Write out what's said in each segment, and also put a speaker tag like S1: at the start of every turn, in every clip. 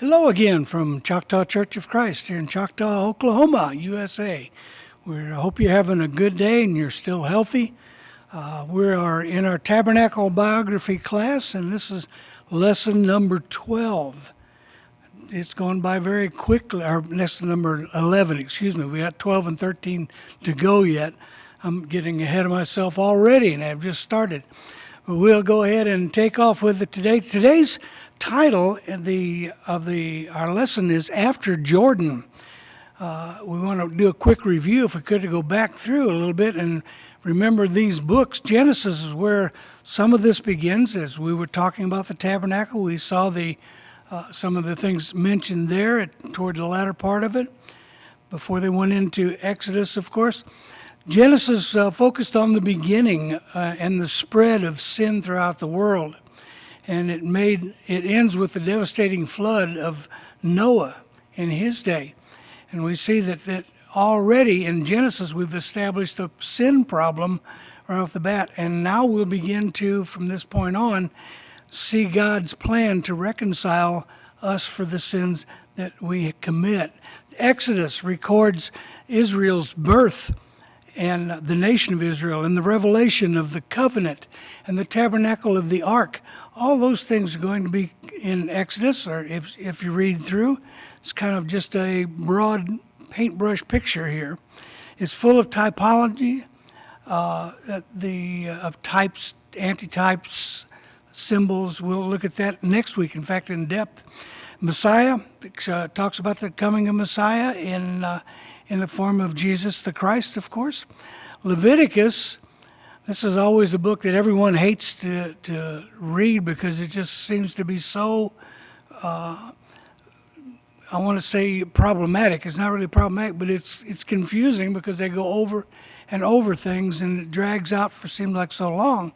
S1: Hello again from Choctaw Church of Christ here in Choctaw, Oklahoma, USA. We hope you're having a good day and you're still healthy. We are in our Tabernacle Biography class, and this is lesson number 12. It's gone by very quickly, or lesson number 11, excuse me. We got 12 and 13 to go yet. I'm getting ahead of myself already, and I've just started. But we'll go ahead and take off with it today. Today's title of our lesson is After Jordan. We want to do a quick review, if we could, to go back through a little bit and remember these books. Genesis is where some of this begins. As we were talking about the tabernacle, we saw some of the things mentioned there toward the latter part of it, before they went into Exodus, of course. Genesis focused on the beginning and the spread of sin throughout the world. And it ends with the devastating flood of Noah in his day. And we see that already in Genesis we've established the sin problem right off the bat. And now we'll begin to, from this point on, see God's plan to reconcile us for the sins that we commit. Exodus records Israel's birth and the nation of Israel and the revelation of the covenant and the tabernacle of the ark. All those things are going to be in Exodus, or if you read through, it's kind of just a broad paintbrush picture here. It's full of typology, of types, antitypes, symbols. We'll look at that next week, in fact, in depth. Messiah talks about the coming of Messiah in the form of Jesus the Christ, of course. Leviticus, this is always a book that everyone hates to read because it just seems to be so, I want to say problematic. It's not really problematic, but it's confusing because they go over and over things and it drags out for seems like so long.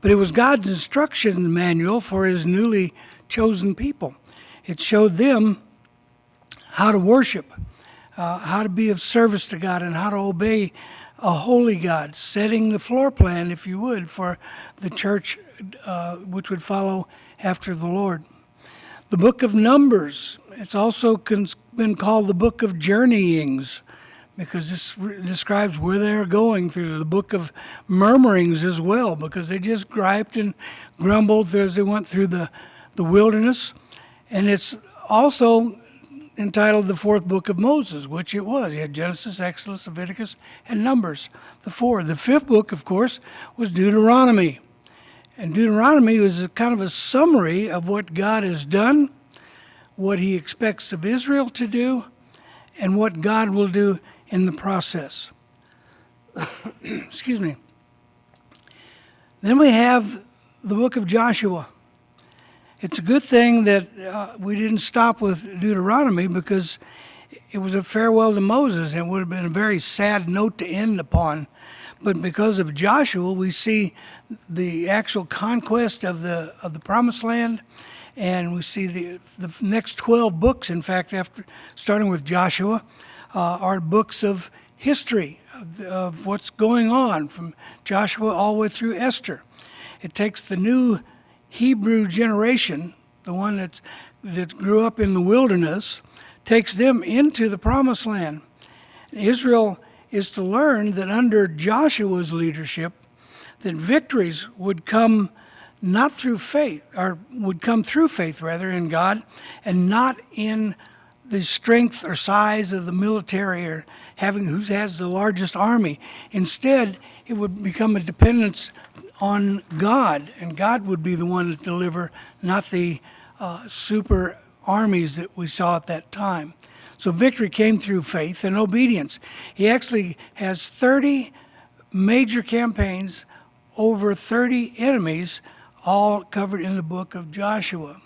S1: But it was God's instruction manual for his newly chosen people. It showed them how to worship, how to be of service to God, and how to obey a holy God, setting the floor plan, if you would, for the church which would follow after the Lord. The book of Numbers, it's also been called the book of journeyings, because this describes where they're going through. The book of murmurings as well, because they just griped and grumbled as they went through the wilderness. And it's also entitled the fourth book of Moses, which it was. You had Genesis, Exodus, Leviticus, and Numbers, the four. The fifth book, of course, was Deuteronomy. And Deuteronomy was a kind of a summary of what God has done, what he expects of Israel to do, and what God will do in the process. Excuse me. Then we have the book of Joshua. It's a good thing that we didn't stop with Deuteronomy, because it was a farewell to Moses, and it would have been a very sad note to end upon. But because of Joshua, we see the actual conquest of the Promised Land, and we see the next 12 books, in fact, after starting with Joshua, are books of history of what's going on from Joshua all the way through Esther. It takes the new Hebrew generation, the one that grew up in the wilderness, takes them into the Promised Land. Israel is to learn that under Joshua's leadership, that victories would come not through faith, or would come through faith rather in God, and not in the strength or size of the military or having who has the largest army. Instead, it would become a dependence on God, and God would be the one to deliver, not the super armies that we saw at that time. So victory came through faith and obedience. He actually has 30 major campaigns, over 30 enemies, all covered in the book of Joshua.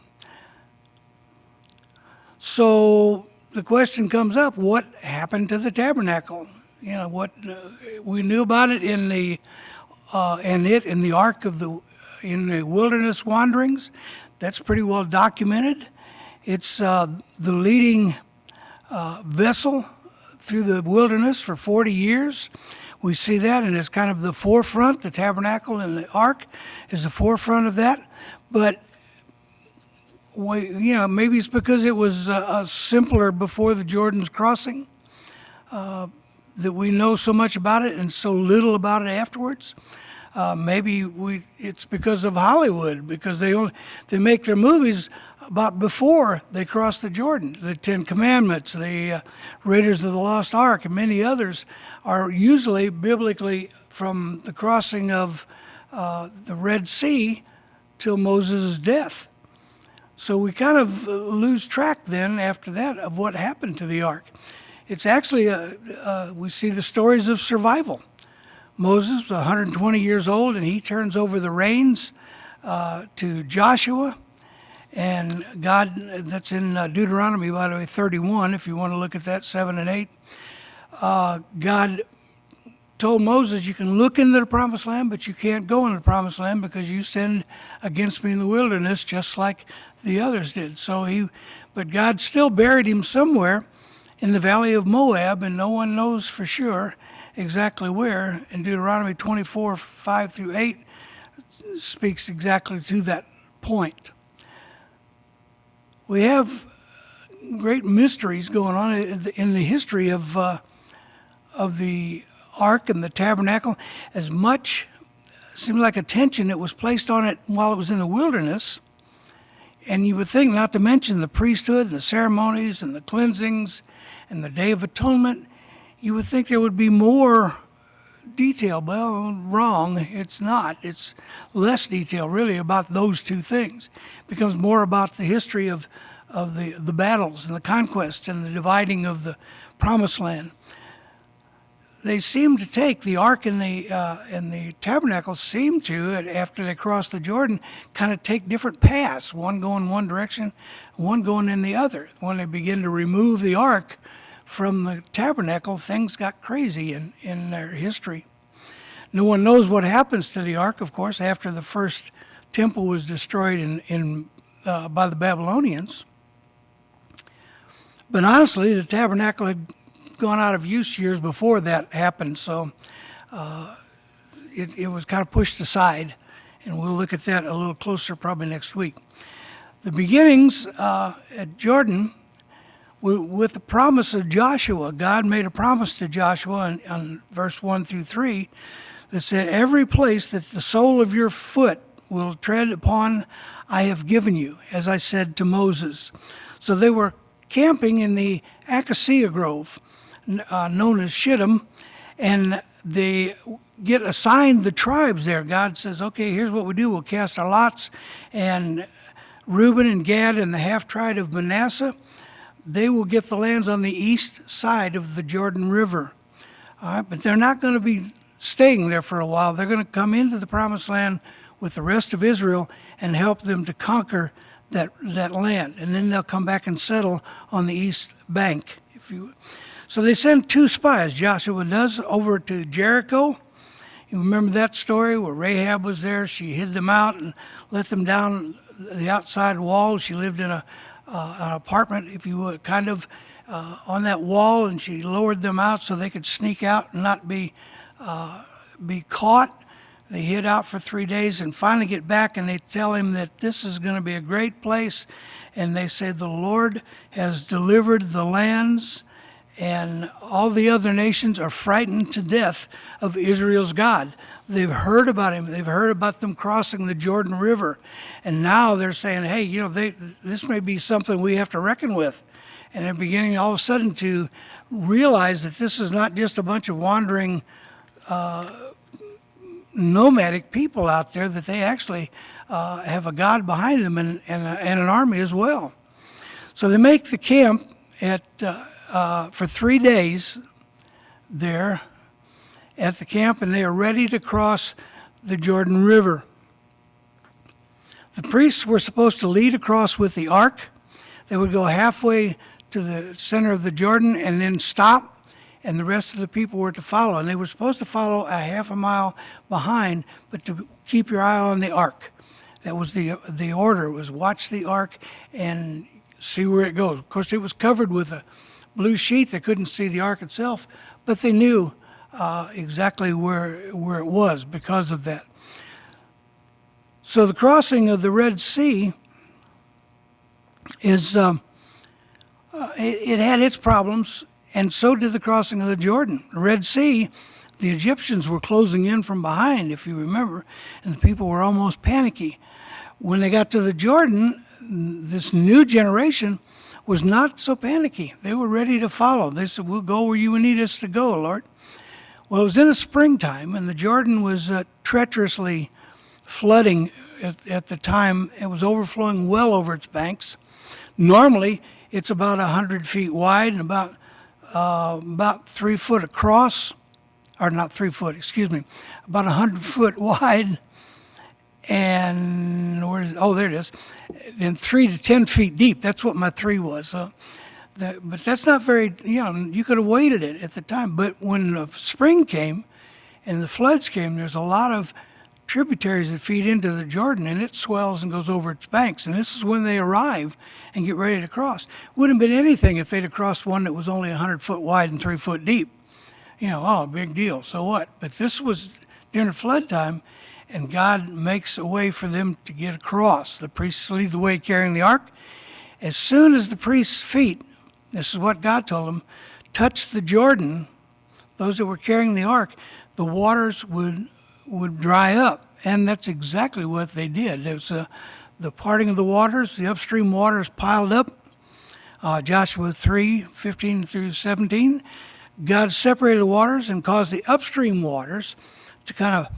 S1: So the question comes up, what happened to the tabernacle? You know, what we knew about it in the ark in the wilderness wanderings. That's pretty well documented. It's the leading vessel through the wilderness for 40 years. We see that, and it's kind of the forefront. The tabernacle and the ark is the forefront of that. But maybe it's because it was simpler before the Jordan's crossing, that we know so much about it and so little about it afterwards. Maybe it's because of Hollywood, because they make their movies about before they cross the Jordan. The Ten Commandments, the Raiders of the Lost Ark, and many others are usually biblically from the crossing of the Red Sea till Moses' death. So we kind of lose track then after that of what happened to the ark. It's actually, we see the stories of survival. Moses was 120 years old, and he turns over the reins to Joshua. And God, that's in Deuteronomy, by the way, 31, if you want to look at that, 7 and 8. God told Moses, you can look into the promised land, but you can't go into the promised land because you sinned against me in the wilderness, just like the others did. But God still buried him somewhere in the valley of Moab, and no one knows for sure exactly where. And Deuteronomy 24, 5 through 8 speaks exactly to that point. We have great mysteries going on in the history of the ark and the tabernacle. As much seemed like attention that was placed on it while it was in the wilderness, and you would think, not to mention the priesthood and the ceremonies and the cleansings and the Day of Atonement, you would think there would be more detail. Well, wrong. It's not. It's less detail, really, about those two things. It becomes more about the history of the battles and the conquest and the dividing of the promised land. They seem to take the ark and the tabernacle seem to, after they cross the Jordan, kind of take different paths, one going one direction, one going in the other. When they begin to remove the ark from the tabernacle, things got crazy in their history. No one knows what happens to the ark, of course, after the first temple was destroyed by the Babylonians. But honestly, the tabernacle had gone out of use years before that happened, so it was kind of pushed aside, and we'll look at that a little closer probably next week. The beginnings at Jordan, with the promise of Joshua, God made a promise to Joshua in verse 1 through 3 that said, every place that the sole of your foot will tread upon, I have given you, as I said to Moses. So they were camping in the acacia grove, known as Shittim, and they get assigned the tribes there. God says, okay, here's what we do. We'll cast our lots, and Reuben and Gad and the half-tribe of Manasseh, they will get the lands on the east side of the Jordan River. All right, but they're not going to be staying there for a while. They're going to come into the promised land with the rest of Israel and help them to conquer that land. And then they'll come back and settle on the east bank, if you will. So they send two spies, Joshua does, over to Jericho. You remember that story where Rahab was there. She hid them out and let them down the outside wall. She lived in an apartment, if you would, kind of on that wall, and she lowered them out so they could sneak out and not be caught. They hid out for 3 days and finally get back, and they tell him that this is going to be a great place. And they say, the Lord has delivered the lands, and all the other nations are frightened to death of Israel's God. They've heard about him. They've heard about them crossing the Jordan River. And now they're saying, hey, this may be something we have to reckon with. And they're beginning all of a sudden to realize that this is not just a bunch of wandering nomadic people out there, that they actually have a God behind them and an army as well. So they make the camp for 3 days there at the camp, and they are ready to cross the Jordan River. The priests were supposed to lead across with the ark. They would go halfway to the center of the Jordan and then stop, and the rest of the people were to follow. And they were supposed to follow a half a mile behind, but to keep your eye on the ark. That was the order, was watch the ark and see where it goes. Of course, it was covered with a blue sheet. They couldn't see the ark itself, but they knew exactly where it was because of that. So the crossing of the Red Sea is it had its problems, and so did the crossing of the Jordan. The Red Sea, the Egyptians were closing in from behind, if you remember, and the people were almost panicky. When they got to the Jordan, this new generation was not so panicky. They were ready to follow. They said, we'll go where you need us to go, Lord. Well, it was in the springtime, and the Jordan was treacherously flooding at the time. It was overflowing well over its banks. Normally, it's about 100 feet wide and about 3 foot across, or not 3 foot, excuse me, about 100 foot wide. And there it is, and 3 to 10 feet deep. That's what my 3 was. But that's not very, you could have waded it at the time. But when the spring came and the floods came, there's a lot of tributaries that feed into the Jordan, and it swells and goes over its banks. And this is when they arrive and get ready to cross. Wouldn't have been anything if they'd have crossed one that was only 100 foot wide and 3 foot deep. Big deal, so what? But this was during the flood time, and God makes a way for them to get across. The priests lead the way carrying the ark. As soon as the priest's feet, this is what God told them, touched the Jordan, those that were carrying the ark, the waters would dry up. And that's exactly what they did. There was the parting of the waters, the upstream waters piled up. Joshua 3:15 through 17. God separated the waters and caused the upstream waters to kind of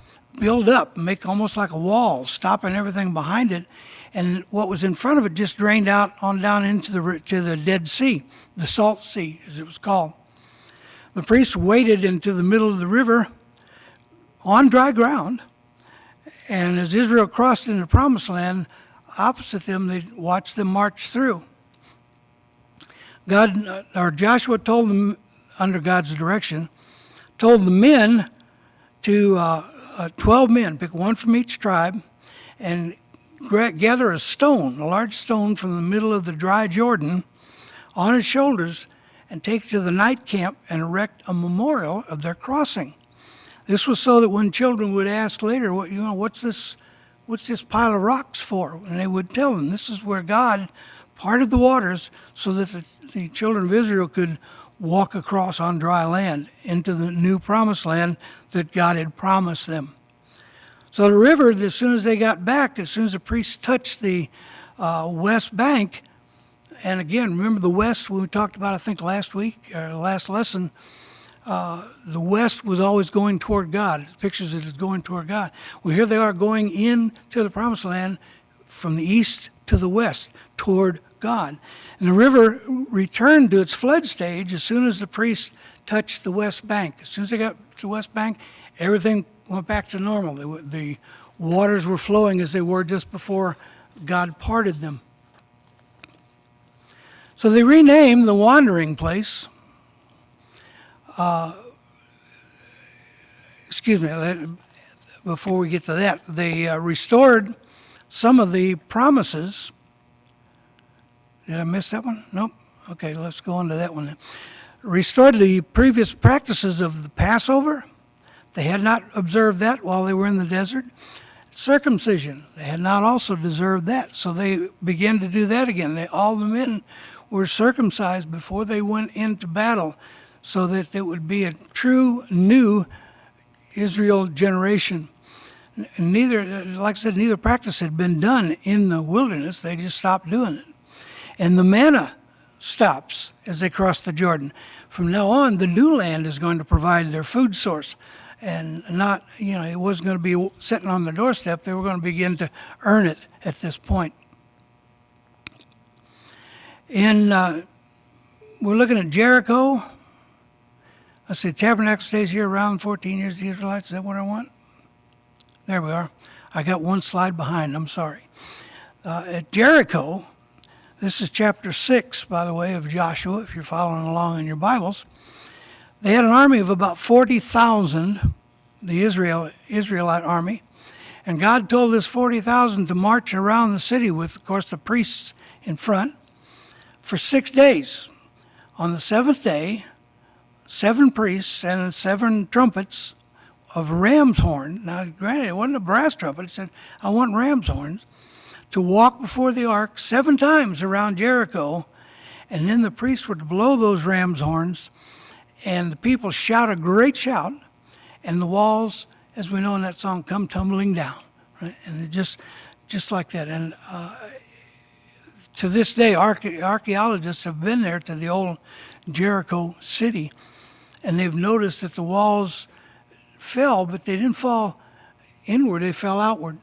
S1: build up and make almost like a wall, stopping everything behind it. And what was in front of it just drained out on down into the Dead Sea, the Salt Sea, as it was called. The priests waded into the middle of the river on dry ground, and as Israel crossed into the Promised Land, opposite them, they watched them march through. Joshua told them, under God's direction, told the men to 12 men, pick one from each tribe, and gather a stone, a large stone from the middle of the dry Jordan on his shoulders, and take it to the night camp and erect a memorial of their crossing. This was so that when children would ask later, what's this pile of rocks for? And they would tell them, this is where God parted the waters so that the children of Israel could walk across on dry land into the new promised land that God had promised them. So the river, as soon as they got back, as soon as the priests touched the west bank, and again, remember the west, when we talked about, I think last week, or last lesson, the west was always going toward God. Pictures it as going toward God. Well, here they are going into the promised land from the east to the west, toward God. And the river returned to its flood stage as soon as the priests touched the west bank. As soon as they got to the west bank, everything went back to normal. The waters were flowing as they were just before God parted them. So they renamed the wandering place, before we get to that, they restored some of the promises. Did I miss that one? Nope. Okay, let's go on to that one then. Restored the previous practices of the Passover. They had not observed that while they were in the desert. Circumcision, they had not also observed that, so they began to do that again. All the men were circumcised before they went into battle, so that it would be a true new Israel generation. Neither practice had been done in the wilderness. They just stopped doing it. And the manna stops as they cross the Jordan. From now on, the new land is going to provide their food source. And not, it wasn't going to be sitting on the doorstep. They were going to begin to earn it at this point. And we're looking at Jericho. Let's see, Tabernacle stays here around 14 years, the Israelites. Is that what I want? There we are. I got one slide behind, I'm sorry. At Jericho, this is chapter 6, by the way, of Joshua, if you're following along in your Bibles. They had an army of about 40,000, the Israelite army, and God told this 40,000 to march around the city with, of course, the priests in front for 6 days. On the seventh day, 7 priests and 7 trumpets of ram's horn. Now, granted, it wasn't a brass trumpet. It said, I want ram's horns, to walk before the ark 7 times around Jericho, and then the priests were to blow those ram's horns, and the people shout a great shout, and the walls, as we know in that song, come tumbling down, right? And it just like that. And to this day, archaeologists have been there to the old Jericho city, and they've noticed that the walls fell, but they didn't fall inward, they fell outward,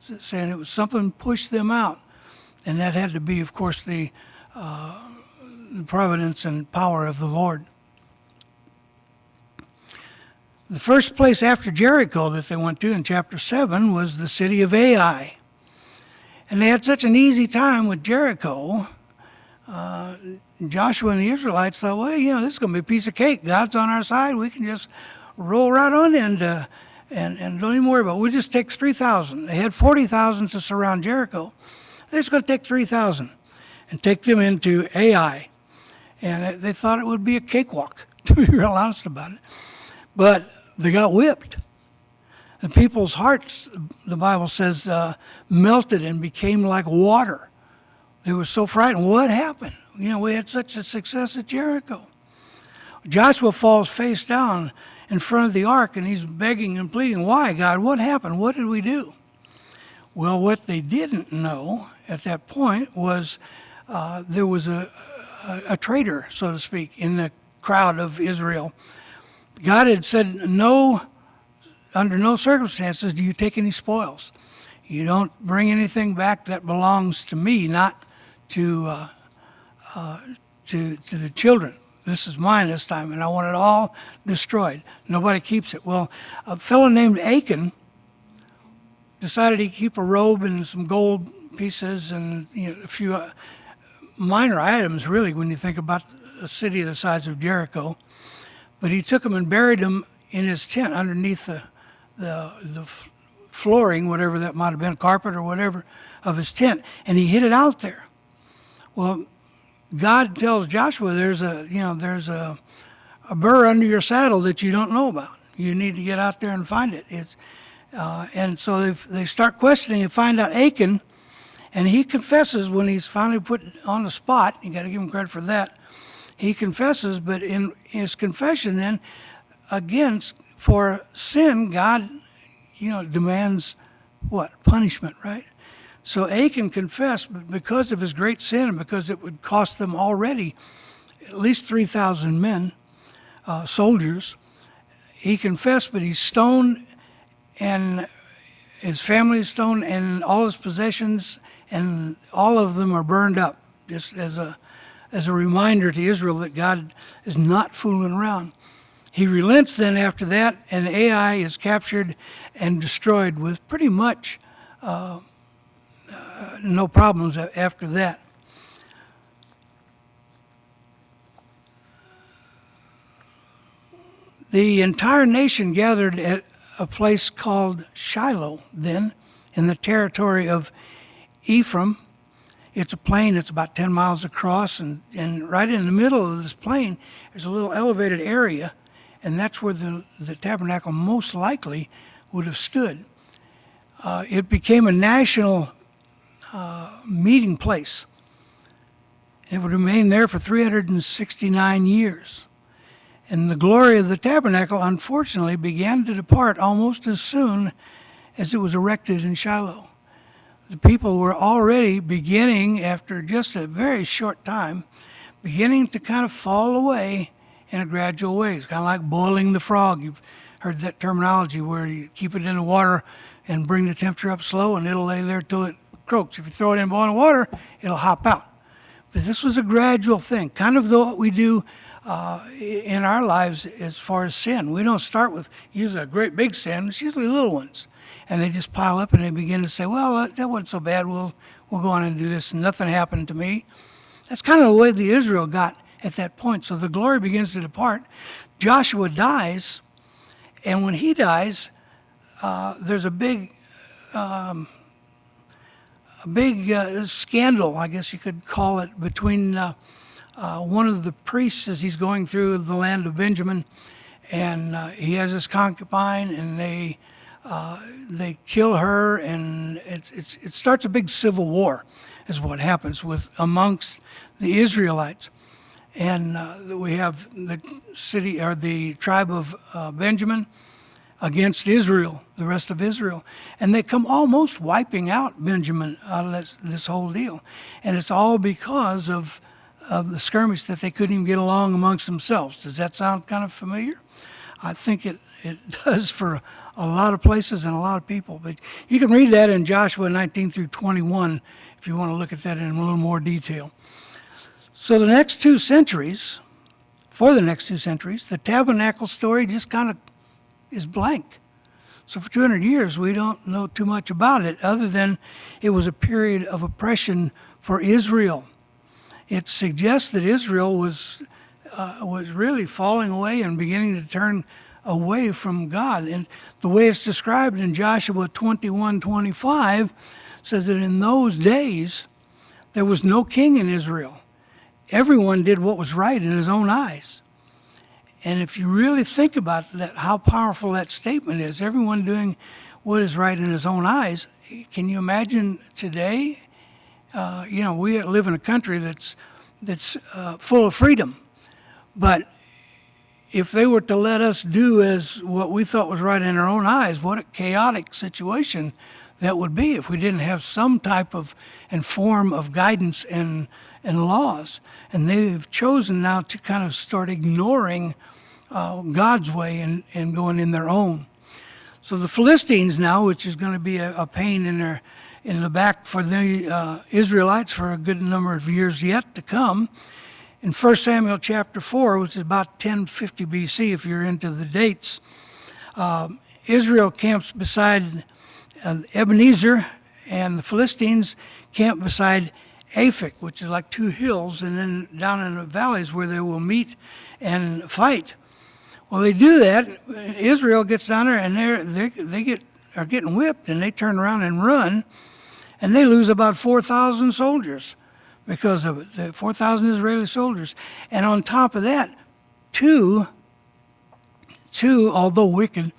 S1: saying it was something pushed them out. And that had to be, of course, the providence and power of the Lord. The first place after Jericho that they went to in chapter 7 was the city of Ai. And they had such an easy time with Jericho. Joshua and the Israelites thought, well, this is going to be a piece of cake. God's on our side. We can just roll right on in and don't even worry about it. We'll just take 3,000. They had 40,000 to surround Jericho. They're just going to take 3,000 and take them into Ai. And they thought it would be a cakewalk, to be real honest about it. But they got whipped. The people's hearts, the Bible says, melted and became like water. They were so frightened. What happened? We had such a success at Jericho. Joshua falls face down in front of the ark, and he's begging and pleading, why, God? What happened? What did we do? Well, what they didn't know at that point was there was a traitor, so to speak, in the crowd of Israel. God had said, no, under no circumstances do you take any spoils. You don't bring anything back that belongs to me, not to the children. This is mine this time, and I want it all destroyed. Nobody keeps it. Well, a fellow named Achan decided he'd keep a robe and some gold pieces and a few minor items, really, when you think about a city the size of Jericho. But he took them and buried them in his tent underneath the flooring, whatever that might have been, carpet or whatever, of his tent, and he hid it out there. Well, God tells Joshua there's a burr under your saddle that you don't know about. You need to get out there and find it. And so they start questioning and find out Achan, and he confesses when he's finally put on the spot. You got to give him credit for that. He confesses, but in his confession then, again, for sin, God, demands what? Punishment, right? So Achan confessed, but because of his great sin and because it would cost them already at least 3,000 men, soldiers, he confessed, but he's stoned, and his family is stoned, and all his possessions, and all of them are burned up, just as a reminder to Israel that God is not fooling around. He relents then after that, and Ai is captured and destroyed with pretty much no problems after that. The entire nation gathered at a place called Shiloh then in the territory of Ephraim. It's a plain, it's about 10 miles across, and right in the middle of this plain there's a little elevated area, and that's where the tabernacle most likely would have stood. It became a national meeting place. It would remain there for 369 years. And the glory of the tabernacle, unfortunately, began to depart almost as soon as it was erected in Shiloh. The people were already beginning, after just a very short time, beginning to kind of fall away in a gradual way. It's kind of like boiling the frog. You've heard that terminology where you keep it in the water and bring the temperature up slow, and it'll lay there till it croaks. If you throw it in boiling water, it'll hop out. But this was a gradual thing, kind of what we do in our lives as far as sin. We don't start with usually a great big sin. It's usually little ones. And they just pile up and they begin to say, well, that wasn't so bad. We'll go on and do this, and nothing happened to me. That's kind of the way the Israel got at that point. So the glory begins to depart. Joshua dies, and when he dies, there's a big scandal, I guess you could call it, between one of the priests as he's going through the land of Benjamin, and he has his concubine, and they They kill her, and it starts a big civil war, is what happens amongst the Israelites. And we have the city or the tribe of Benjamin against Israel, the rest of Israel, and they come almost wiping out Benjamin out of this whole deal, and it's all because of the skirmish that they couldn't even get along amongst themselves. Does that sound kind of familiar? I think it does for a lot of places and a lot of people. But you can read that in Joshua 19 through 21 if you want to look at that in a little more detail. So for the next 2 centuries, the Tabernacle story just kind of is blank. So for 200 years, we don't know too much about it other than it was a period of oppression for Israel. It suggests that Israel was really falling away and beginning to turn away from God. And the way it's described in Joshua 21:25 says that in those days there was no king in Israel. Everyone did what was right in his own eyes. And if you really think about that, how powerful that statement is, everyone doing what is right in his own eyes, can you imagine today? We live in a country that's full of freedom. But if they were to let us do as what we thought was right in our own eyes, what a chaotic situation that would be if we didn't have some type of and form of guidance and laws. And they've chosen now to kind of start ignoring God's way and going in their own. So the Philistines now, which is going to be a pain in the back for the Israelites for a good number of years yet to come. In 1 Samuel chapter 4, which is about 1050 BC, if you're into the dates, Israel camps beside Ebenezer, and the Philistines camp beside Aphek, which is like 2 hills, and then down in the valleys where they will meet and fight. Well, they do that. Israel gets down there, and are getting whipped, and they turn around and run, and they lose about 4,000 soldiers because of it, 4,000 Israeli soldiers. And on top of that, two, although wicked,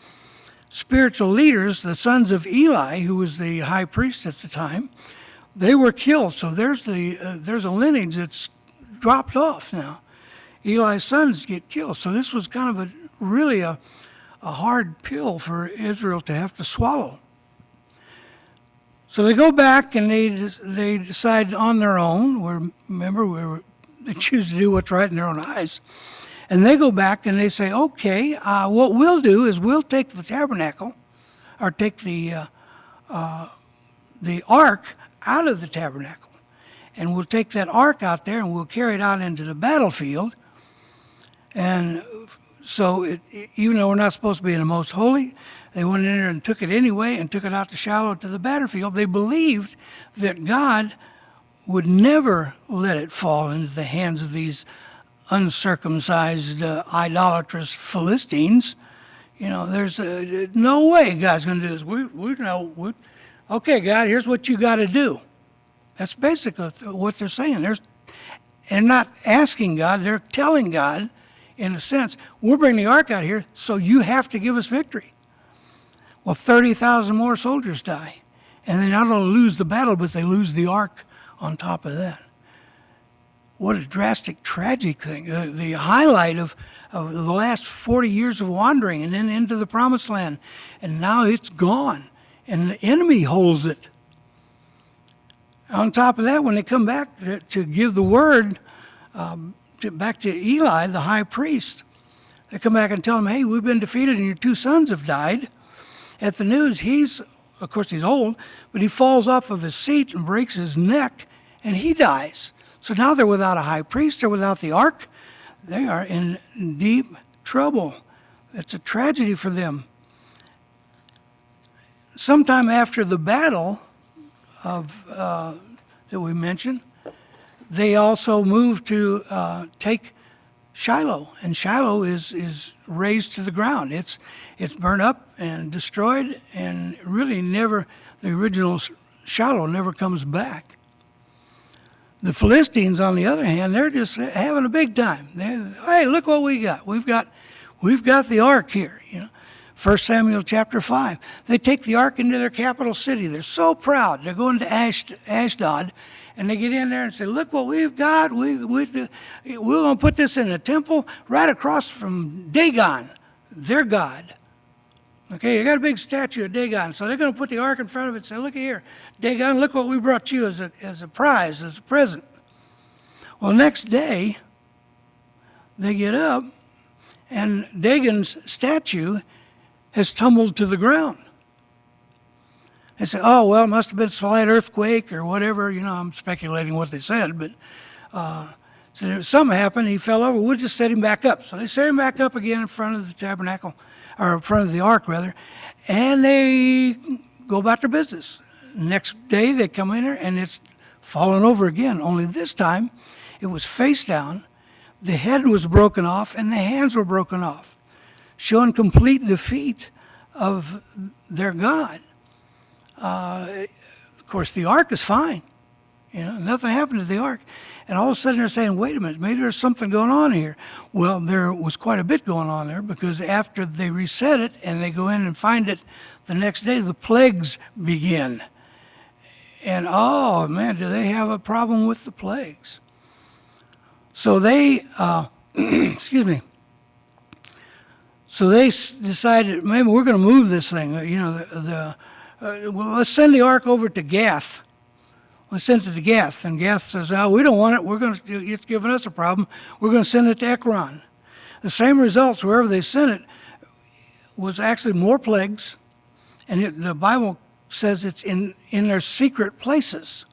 S1: spiritual leaders, the sons of Eli, who was the high priest at the time, they were killed. So there's a lineage that's dropped off now. Eli's sons get killed. So this was kind of really a hard pill for Israel to have to swallow. So they go back and they decide on their own. They choose to do what's right in their own eyes. And they go back and they say, okay, what we'll do is we'll take the tabernacle, or take the ark out of the tabernacle. And we'll take that ark out there and we'll carry it out into the battlefield. And so even though we're not supposed to be in the most holy, they went in there and took it anyway and took it out to Shiloh to the battlefield. They believed that God would never let it fall into the hands of these uncircumcised, idolatrous Philistines. There's no way God's going to do this. Okay, God, here's what you got to do. That's basically what they're saying. They're not asking God, they're telling God, in a sense, we're bringing the ark out here, so you have to give us victory. Well, 30,000 more soldiers die. And they not only lose the battle, but they lose the ark on top of that. What a drastic, tragic thing. The highlight of the last 40 years of wandering and then into the promised land. And now it's gone. And the enemy holds it. On top of that, when they come back to give the word back to Eli, the high priest, they come back and tell him, hey, we've been defeated and your 2 sons have died. At the news, of course he's old, but he falls off of his seat and breaks his neck, and he dies. So now they're without a high priest, they're without the ark. They are in deep trouble. It's a tragedy for them. Sometime after the battle that we mentioned, they also moved to take Shiloh, and Shiloh is razed to the ground. It's burned up and destroyed, and really the original Shiloh never comes back. The Philistines, on the other hand, they're just having a big time. Hey, look what we got. We've got the ark here. 1 Samuel chapter 5. They take the ark into their capital city. They're so proud. They're going to Ashdod, and they get in there and say, look what we've got. We're going to put this in a temple right across from Dagon, their god. Okay, they got a big statue of Dagon, so they're going to put the ark in front of it and say, look here, Dagon, look what we brought you as a prize, as a present. Well, next day, they get up, and Dagon's statue has tumbled to the ground. They say, oh, well, it must have been a slight earthquake or whatever. I'm speculating what they said, but so something happened. He fell over. We'll just set him back up. So they set him back up again in front of the tabernacle, or in front of the ark, rather, and they go about their business. Next day, they come in there, and it's fallen over again, only this time it was face down. The head was broken off, and the hands were broken off, showing complete defeat of their God. Of course, the ark is fine. Nothing happened to the ark. And all of a sudden they're saying, wait a minute, maybe there's something going on here. Well, there was quite a bit going on there, because after they reset it and they go in and find it the next day, the plagues begin. And oh man, do they have a problem with the plagues. So they, excuse me. So they decided, maybe we're going to move this thing. Well, let's send the ark over to Gath. Let's send it to Gath. And Gath says, oh, we don't want it. It's giving us a problem. We're going to send it to Ekron. The same results wherever they sent it was actually more plagues. And the Bible says it's in their secret places.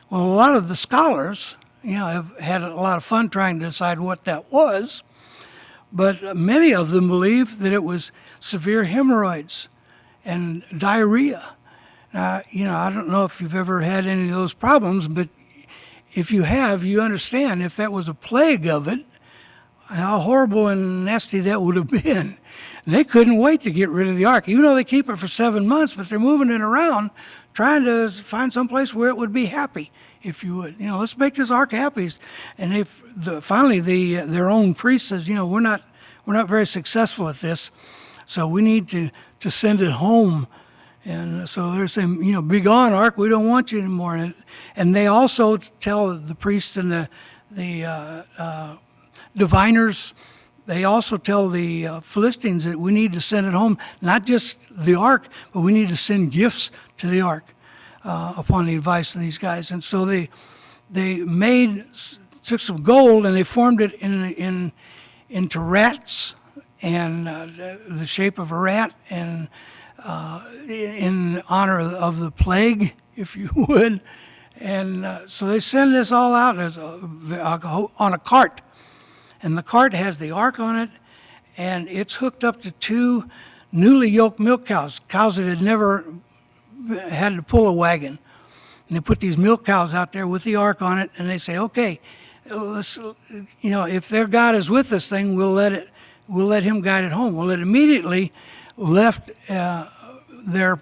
S1: Well, a lot of the scholars, have had a lot of fun trying to decide what that was. But many of them believe that it was severe hemorrhoids and diarrhea. I don't know if you've ever had any of those problems, but if you have, you understand if that was a plague of it, how horrible and nasty that would have been. And they couldn't wait to get rid of the ark, even though they keep it for 7 months, but they're moving it around, trying to find some place where it would be happy, if you would. Let's make this ark happy. And finally their own priest says, we're not very successful at this, so we need to send it home. And so they're saying, be gone, ark, we don't want you anymore. And they also tell the priests and the diviners, they also tell the Philistines that we need to send it home, not just the ark, but we need to send gifts to the ark upon the advice of these guys. And so they took some gold and they formed it into rats, and the shape of a rat, and in honor of the plague, if you would. And so they send this all out on a cart. And the cart has the ark on it, and it's hooked up to 2 newly yoked milk cows, cows that had never had to pull a wagon. And they put these milk cows out there with the ark on it, and they say, okay, if their God is with this thing, we'll let him guide it home. Well, it immediately left their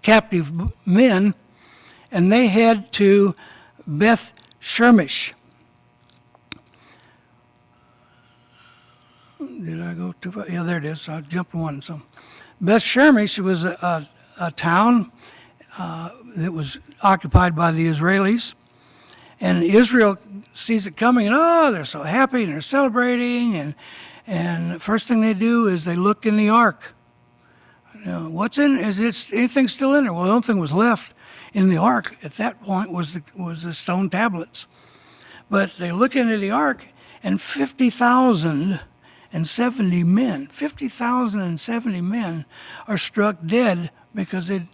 S1: captive men, and they head to Beth Shemesh. Did I go too far? Yeah, there it is. I jumped one. So, Beth Shemesh was a town that was occupied by the Israelis, and Israel sees it coming, and they're so happy and they're celebrating, and the first thing they do is they look in the ark. What's in? Is anything still in there? Well, the only thing was left in the ark at that point was the stone tablets. But they look into the ark, and 50,070 men are struck dead because they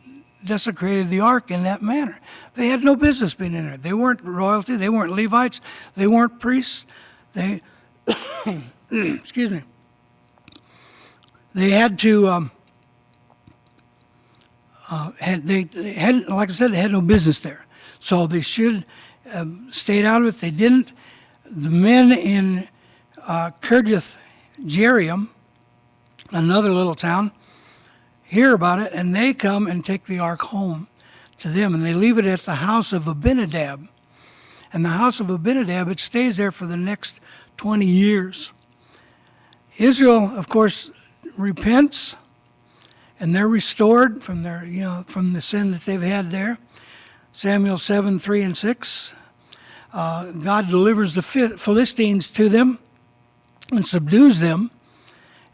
S1: desecrated the ark in that manner. They had no business being in there. They weren't royalty. They weren't Levites. They weren't priests. They, excuse me. They had to. They had, like I said, they had no business there. So they should have stayed out of it. They didn't. The men in Kirjath Jearim, another little town, hear about it, and they come and take the ark home to them, and they leave it at the house of Abinadab. And the house of Abinadab, it stays there for the next 20 years. Israel, of course, repents, and they're restored from from the sin that they've had there. Samuel 7, 3 and 6. God delivers the Philistines to them and subdues them,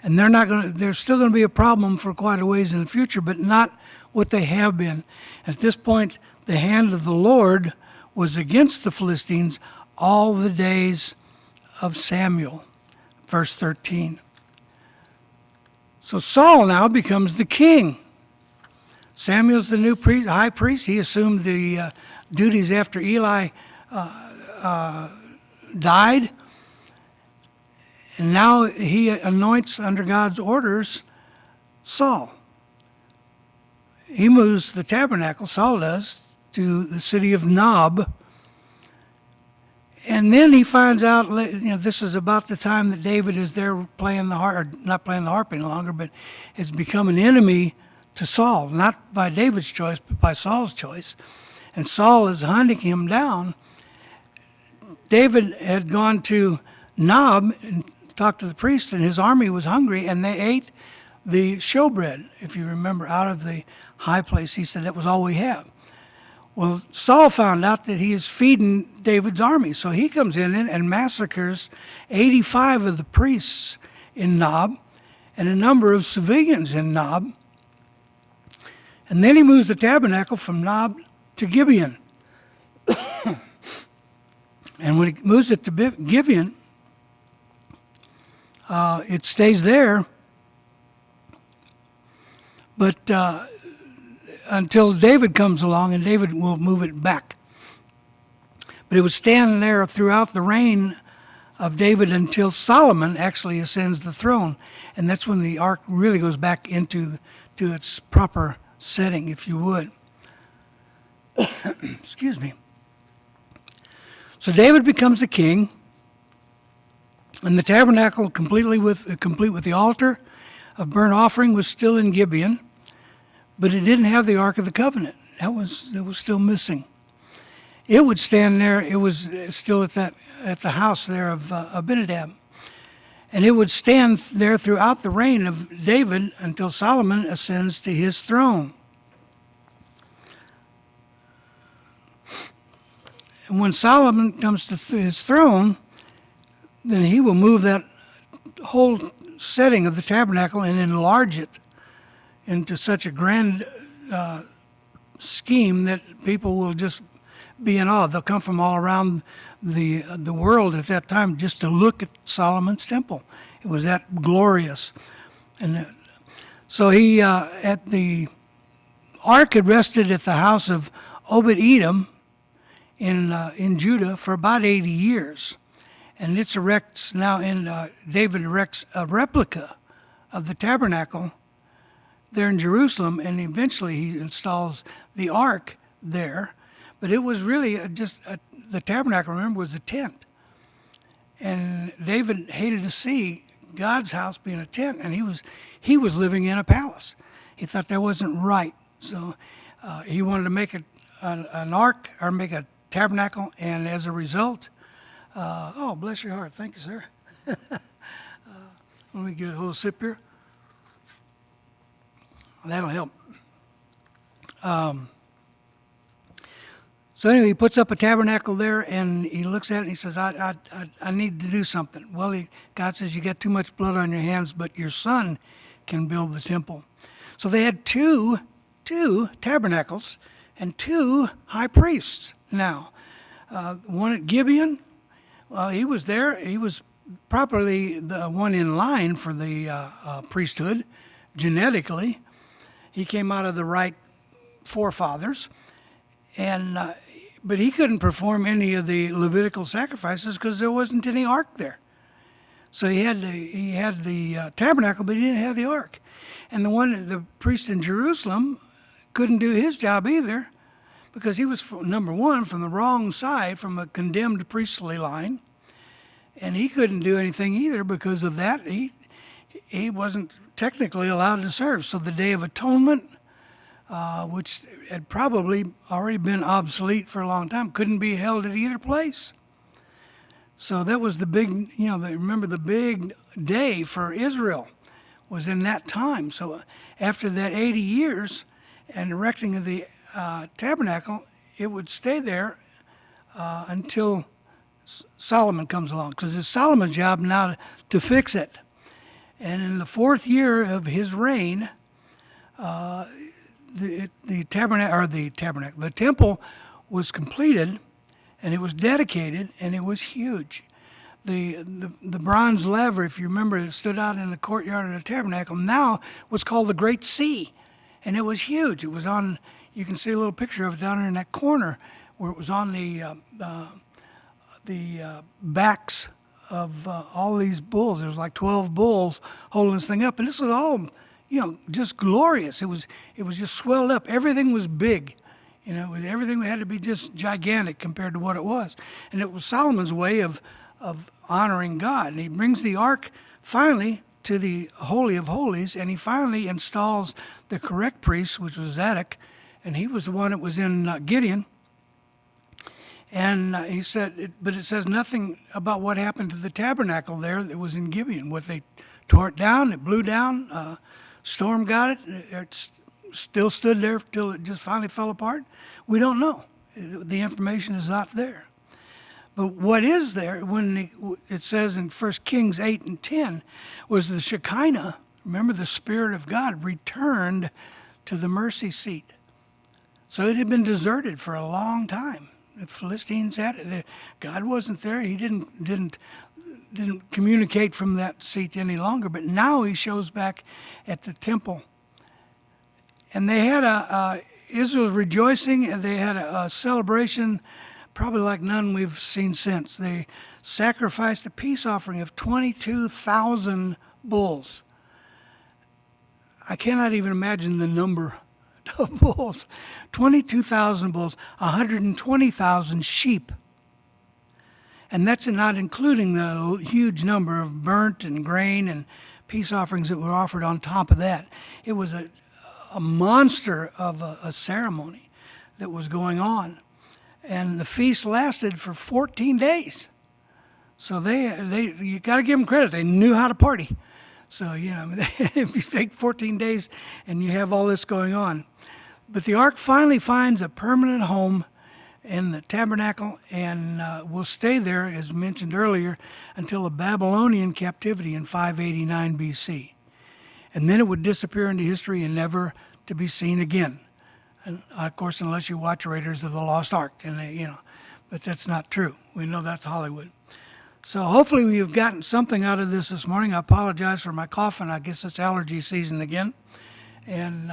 S1: and they're still going to be a problem for quite a ways in the future, but not what they have been. At this point, the hand of the Lord was against the Philistines all the days of Samuel. Verse 13. So Saul now becomes the king. Samuel's the new high priest. He assumed the duties after Eli died. And now he anoints under God's orders Saul. He moves the tabernacle, Saul does, to the city of Nob. And then he finds out, this is about the time that David is there playing the harp, or not playing the harp any longer, but has become an enemy to Saul, not by David's choice, but by Saul's choice. And Saul is hunting him down. David had gone to Nob and talked to the priest, and his army was hungry, and they ate the showbread, if you remember, out of the high place. He said that was all we have. Well, Saul found out that he is feeding David's army, so he comes in and massacres 85 of the priests in Nob and a number of civilians in Nob. And then he moves the tabernacle from Nob to Gibeon. And when he moves it to Gibeon, it stays there, but until David comes along, and David will move it back. But it would stand there throughout the reign of David until Solomon actually ascends the throne, and that's when the ark really goes back to its proper setting, if you would. Excuse me. So David becomes the king, and the tabernacle, complete with the altar of burnt offering, was still in Gibeon, but it didn't have the Ark of the Covenant. It was still missing. It would stand there. It was still at the house there of Abinadab, and it would stand there throughout the reign of David until Solomon ascends to his throne. And when Solomon comes to his throne, then he will move that whole setting of the tabernacle and enlarge it into such a grand scheme that people will just be in awe. They'll come from all around the world at that time just to look at Solomon's temple. It was that glorious. And so at the ark had rested at the house of Obed-Edom in Judah for about 80 years. And David erects a replica of the tabernacle there in Jerusalem, and eventually he installs the ark there. But it was really the tabernacle, remember, was a tent. And David hated to see God's house being a tent, and he was living in a palace. He thought that wasn't right. So he wanted to make an ark, or make a tabernacle, and as a result, oh, bless your heart. Thank you, sir. Let me get a little sip here. That'll help. So anyway, he puts up a tabernacle there, and he looks at it, and he says, I need to do something. Well, God says, you got too much blood on your hands, but your son can build the temple. So they had two tabernacles and two high priests now. One at Gibeon. Well, he was there. He was properly the one in line for the priesthood, genetically. He came out of the right forefathers, but he couldn't perform any of the Levitical sacrifices because there wasn't any ark there. So he had the tabernacle, but he didn't have the ark. And the priest in Jerusalem couldn't do his job either, because he was, number one, from the wrong side, from a condemned priestly line, and he couldn't do anything either because of that. He wasn't technically allowed to serve. So the Day of Atonement, which had probably already been obsolete for a long time, couldn't be held at either place. So that was the big, remember the big day for Israel was in that time. So after that 80 years and erecting of the tabernacle, it would stay there until Solomon comes along, because it's Solomon's job now to fix it. And in the 4th year of his reign, the temple was completed, and it was dedicated, and it was huge. The bronze laver, if you remember, it stood out in the courtyard of the tabernacle, now was called the Great Sea, and it was huge. It was on, you can see a little picture of it down there in that corner, where it was on the backs of all these bulls. There was like 12 bulls holding this thing up, and this was all, just glorious. It was just swelled up. Everything was big. Everything had to be just gigantic compared to what it was. And it was Solomon's way of honoring God. And he brings the ark finally to the Holy of Holies, and he finally installs the correct priest, which was Zadok, and he was the one that was in Gideon. And he said, but it says nothing about what happened to the tabernacle there that was in Gibeon. What, they tore it down, it blew down, storm got it, it still stood there till it just finally fell apart? We don't know. The information is not there. But what is there, when it says in 1 Kings 8 and 10, was the Shekinah, remember, the Spirit of God returned to the mercy seat. So it had been deserted for a long time. The Philistines had it. God wasn't there. He didn't communicate from that seat any longer. But now he shows back at the temple. And they had Israel's rejoicing, and they had a celebration probably like none we've seen since. They sacrificed a peace offering of 22,000 bulls. I cannot even imagine the number of bulls. 22,000 bulls, 120,000 sheep. And that's not including the huge number of burnt and grain and peace offerings that were offered on top of that. It was a monster of a ceremony that was going on. And the feast lasted for 14 days. So you got to give them credit. They knew how to party. So, if you take 14 days and you have all this going on. But the ark finally finds a permanent home in the tabernacle, and will stay there, as mentioned earlier, until the Babylonian captivity in 589 BC. And then it would disappear into history and never to be seen again. And of course, unless you watch Raiders of the Lost Ark, and but that's not true. We know that's Hollywood. So hopefully you've gotten something out of this morning. I apologize for my coughing. I guess it's allergy season again. And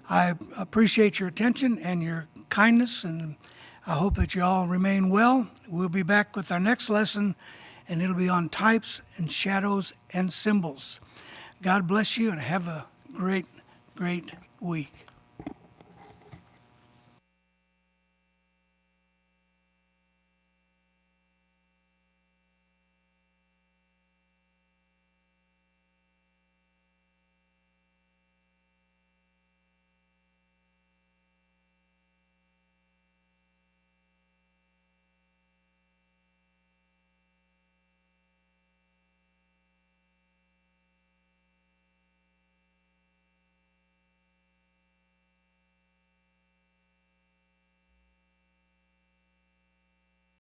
S1: I appreciate your attention and your kindness, and I hope that you all remain well. We'll be back with our next lesson, and it'll be on types and shadows and symbols. God bless you, and have a great, great week.